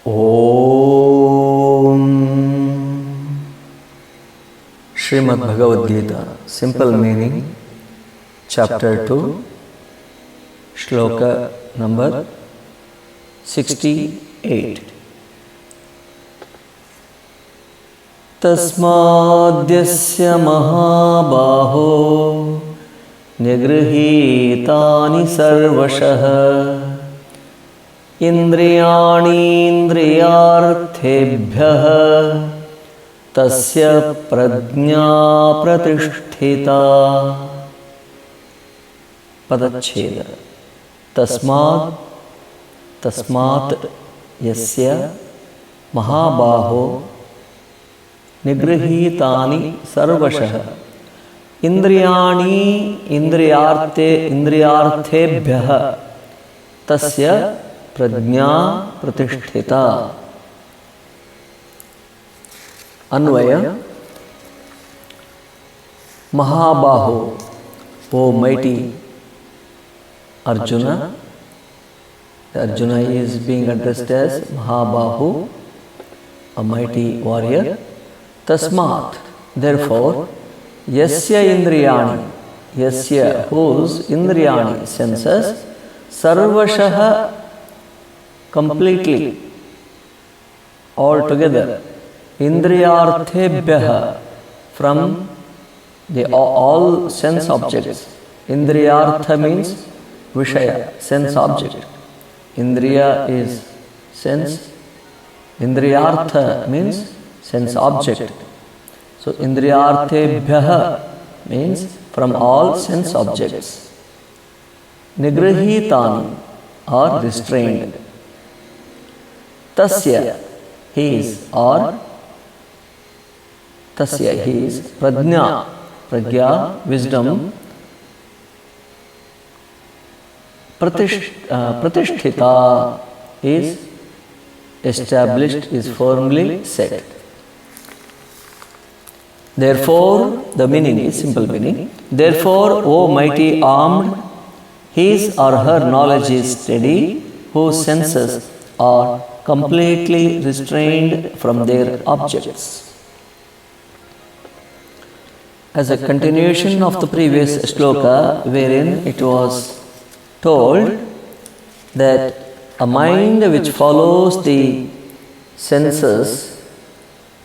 Om Srimad Bhagavad Gita, simple meaning, chapter 2, shloka number 68. Tasmadhyasya mahabaho nigrihitani sarvashah Indriyanindriyarthebhyah tasya prajna pratishthita. Padacheda. Tasmat yasya mahabaho nigrihitani sarvashah indriyarthebhyah tasya prajna pratisthita. Anvaya. Mahabaho, O mighty Arjuna. Arjuna is being addressed as Mahabahu, a mighty warrior. Tasmat, therefore, yasya indriyani, yasya, whose indriyani, senses, sarvashah, completely, altogether, indriyarthebhyah, from the all sense objects. Indriyartha means vishaya, sense object. Indriya is sense. Indriyartha means sense object. So indriyarthebhyah means from all sense objects. Nigrihitani are restrained. Tasya, his, or tasya, his, prajna, pragya, wisdom, pratisthita is established, is firmly set. Therefore, the meaning is simple meaning. Therefore, O mighty armed, his or her knowledge is steady, whose senses are completely restrained from their objects. As a continuation of the previous shloka, wherein it was told that a mind which follows the senses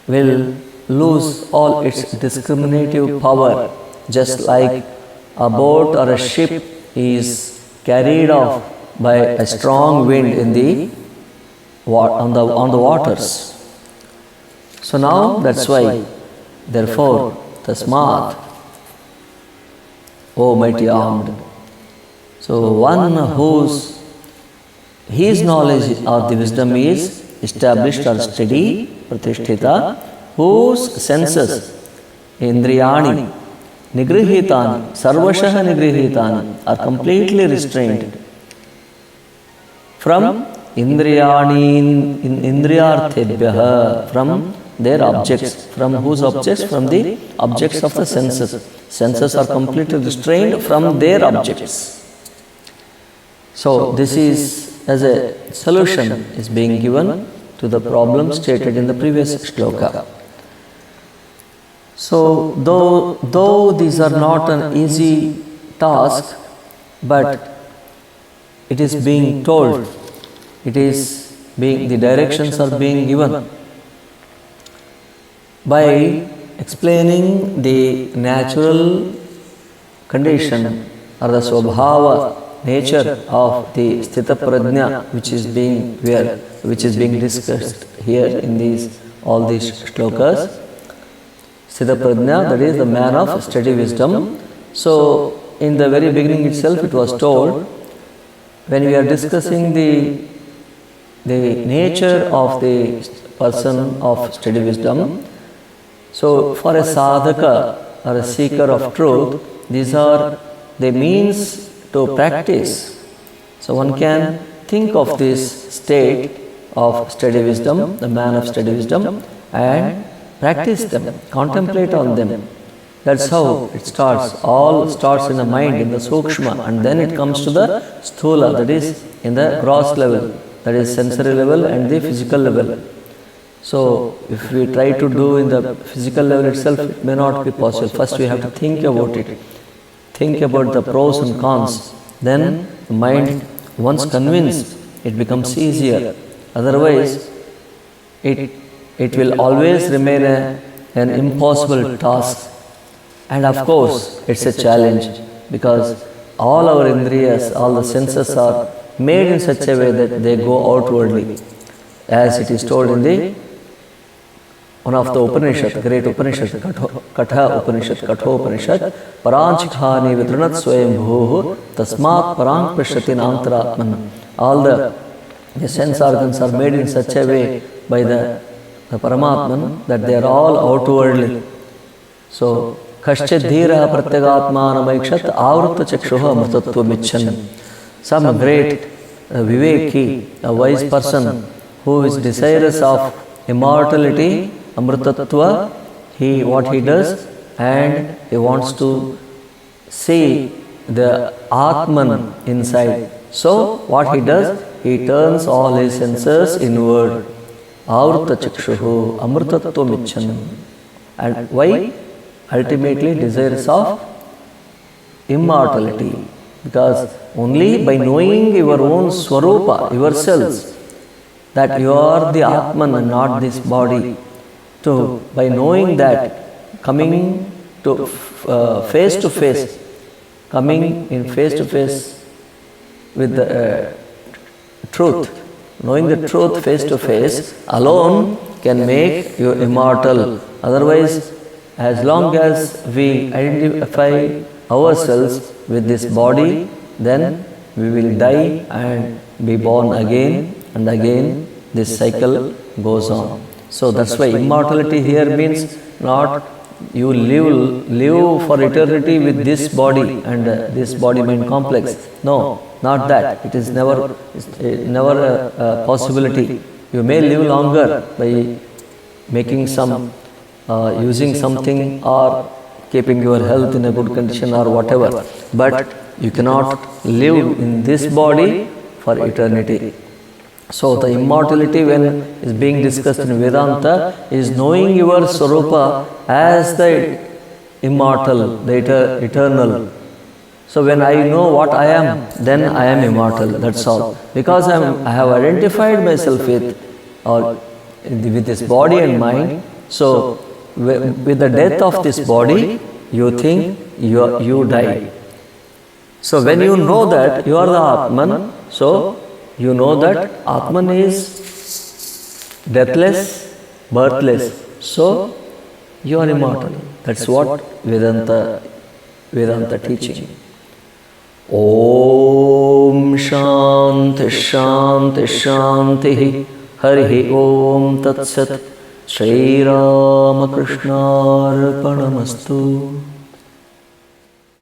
will lose all its discriminative power, just like a boat or a ship is carried off by a strong wind in the on the waters. So now that's why, therefore, tasmat, O mighty armed. So one whose his knowledge or the wisdom is established or steady, pratisthita, whose senses, indriyani, nigrihitani, sarvashah nigrihitani, are completely restrained from indriyarthebhyah, from their objects. From whose objects? From the objects of the senses. Senses are completely restrained from their objects. So this is as a solution is being given to the problem stated in the previous shloka. So though these are not an easy task, but it is being told, it is being, the directions are being given by explaining the natural condition or the swabhava, nature of the sthita prajna, which is being discussed here in all these shlokas. Sthita prajna, that is the man of steady wisdom. So in the very beginning itself it was told, when we are discussing the nature of the person of steady wisdom, so for a sadhaka or a seeker of truth, these are the means to practice. So one can think of this state of steady wisdom, the man of steady wisdom, and practice them, contemplate on them. That's how it starts. All starts in the mind, in the sukshma, and then it comes to the sthula, that is in the gross level, that is sensory level and the physical level. So if we try to do in the physical level itself, it may not be possible. First we have to think about it. Think about the pros and cons. Then the mind, once convinced, it becomes easier. Otherwise, it will always remain an impossible task. And of course, it's a challenge because all our indriyas, all the senses are made in such a way that they go outwardly. As it is told in the one of the Upanishad, great Upanishad, Katha Upanishad, Katho Upanishad, Paranchikhani vidrunat swayam bhuhu, tasmat parang prashatin antaratman. All the sense organs are made in such a way by the Paramatman that they are all outwardly. So, Kashchit dhira pratyagatmanamaikshat avrutta chakshuha amrtattvamichan. Some great viveki, a wise person who is desirous of immortality, amrtattva, what he does, and he wants to see the Atman inside. So, what he does, he turns all his senses inward. Avrutta chakshuhu amrtattvam. And why? Ultimately desirous of immortality. Because only by knowing your own swarupa, yourselves, that you are the Atman and not this body, by knowing that, coming to face to face, coming in face to face with the truth, knowing the truth face to face alone can make you immortal. Otherwise, as long as we identify ourselves with this body, then we will die and be born again and again. This cycle goes on. So that's why immortality here means not you live for eternity with this body and this body-mind complex. No, not that. It is never a possibility. You may live longer by making some, using something or keeping your health in a good condition or whatever. But you cannot live in this body for eternity. So the immortality when is being discussed in Vedanta is knowing your Swarupa as the immortal, the eternal. So when I know what I am, then I am immortal, that's all. Because I have identified myself with this body and mind, so with the death of this body, you think you die. So when you know that you are the Atman, so you know that Atman is deathless, birthless. So you are immortal. That's what Vedanta teaching. Om Shanti Shanti Shanti Harihi Om Tat Sat Shri Ramakrishna Arpanamastu.